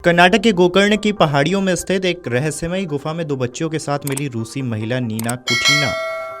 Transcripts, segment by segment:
कर्नाटक के गोकर्ण की पहाड़ियों में स्थित एक रहस्यमयी गुफा में दो बच्चियों के साथ मिली रूसी महिला नीना कुटीना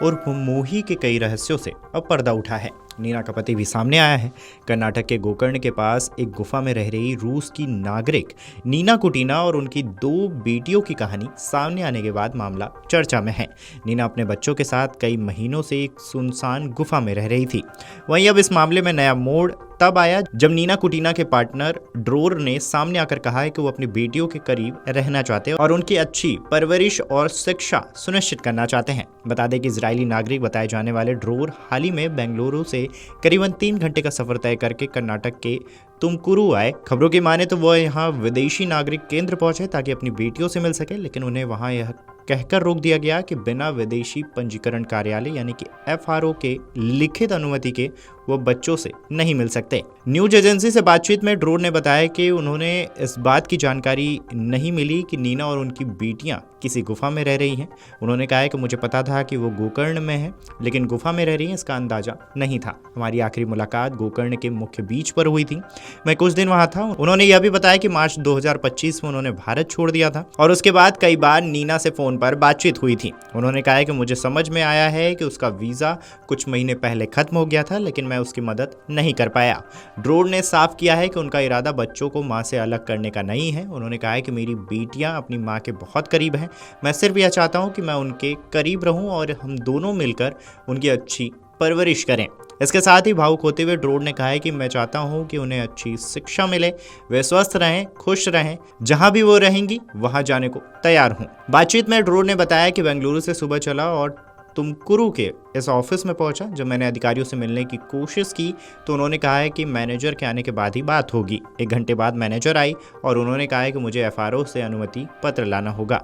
और मोही के कई रहस्यों से अब पर्दा उठा है। नीना का पति भी सामने आया है। कर्नाटक के गोकर्ण के पास एक गुफा में रह रही रूस की नागरिक नीना कुटीना और उनकी दो बेटियों की कहानी सामने आने के बाद मामला चर्चा में है। नीना अपने बच्चों के साथ कई महीनों से एक सुनसान गुफा में रह रही थी। वहीं अब इस मामले में नया मोड़ तब आया जब नीना कुटीना के पार्टनर ड्रोर ने सामने आकर कहा है कि वो अपनी बेटियों के करीब रहना चाहते हैं और उनकी अच्छी परवरिश और शिक्षा सुनिश्चित करना चाहते हैं। बता दें कि इजरायली नागरिक बताए जाने वाले ड्रोर हाल ही में बेंगलुरु से करीबन 3 घंटे का सफर तय करके कर्नाटक के तुमकुरु आए। खबरों की माने तो वह यहाँ विदेशी नागरिक केंद्र पहुंचे ताकि अपनी बेटियों से मिल सके, लेकिन उन्हें वहां यह कहकर रोक दिया गया कि बिना विदेशी पंजीकरण कार्यालय यानी कि FRO के लिखित अनुमति के वो बच्चों से नहीं मिल सकते। न्यूज एजेंसी से बातचीत में ड्रोर ने बताया कि उन्होंने इस बात की जानकारी नहीं मिली कि नीना और उनकी बेटियां किसी गुफा में रह रही हैं। उन्होंने कहा है कि मुझे पता था कि वो गोकर्ण में है, लेकिन गुफा में रह रही हैं इसका अंदाजा नहीं था। हमारी आखिरी मुलाकात गोकर्ण के मुख्य बीच पर हुई थी। मैं कुछ दिन वहां था। उन्होंने यह भी बताया कि मार्च 2025 में उन्होंने भारत छोड़ दिया था और उसके बाद कई बार नीना से फोन पर बातचीत हुई थी। उन्होंने कहा है कि मुझे समझ में आया है कि उसका वीजा कुछ महीने पहले खत्म हो गया था, लेकिन मैं उसकी मदद नहीं कर पाया। ड्रोर ने साफ किया है कि उनका इरादा बच्चों को मां से अलग करने का नहीं है। उन्होंने कहा है कि मेरी बेटियां अपनी मां के बहुत करीब हैं। मैं सिर्फ यह चाहता हूं कि मैं उनके करीब रहूं और हम दोनों मिलकर उनकी अच्छी परवरिश करें। इसके साथ ही भावुक होते हुए ड्रोर ने कहा है कि मैं चाहता हूं कि उन्हें अच्छी शिक्षा मिले, वे स्वस्थ रहें, खुश रहें, जहां भी वो रहेंगी वहां जाने को तैयार हूं। बातचीत में ड्रोर ने बताया कि बेंगलुरु से सुबह चला और तुमकुरु के इस ऑफिस में पहुंचा। जब मैंने अधिकारियों से मिलने की कोशिश की तो उन्होंने कहा है कि मैनेजर के आने के बाद ही बात होगी। 1 घंटे बाद मैनेजर आई और उन्होंने कहा है कि मुझे FRO से अनुमति पत्र लाना होगा।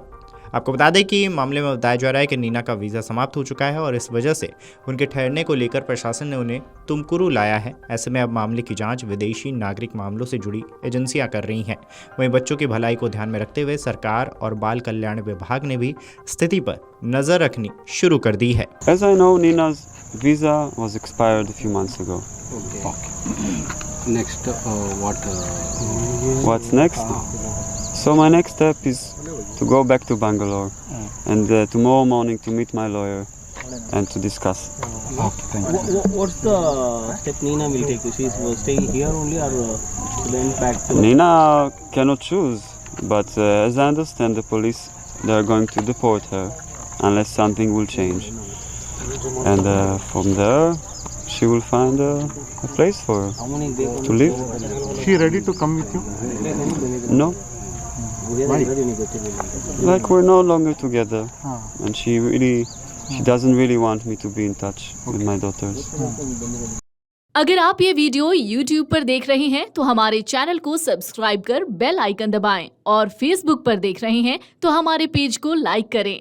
आपको बता दें कि मामले में बताया जा रहा है कि नीना का वीज़ा समाप्त हो चुका है और इस वजह से उनके ठहरने को लेकर प्रशासन ने उन्हें तुमकुरु लाया है। ऐसे में अब मामले की जांच विदेशी नागरिक मामलों से जुड़ी एजेंसियां कर रही हैं। वहीं बच्चों की भलाई को ध्यान में रखते हुए सरकार और बाल कल्याण विभाग ने भी स्थिति पर नजर रखनी शुरू कर दी है। As I know, Nina's visa was expired a few months ago. Okay. Next, What's next? So my next step is to go back to Bangalore and tomorrow morning to meet my lawyer and to discuss. Okay, thank you. What's the step Nina will take? She's staying here only or then back to... Nina cannot choose, but as I understand, the police, they are going to deport her unless something will change. And from there, she will find a place for her to live. She ready to come with you? No. Like we're no longer together, and she doesn't really want me to be in touch with my daughters. अगर आप ये video YouTube पर देख रहे हैं तो हमारे channel को सब्सक्राइब कर बेल आइकन दबाएं और Facebook पर देख रहे हैं तो हमारे पेज को लाइक करें।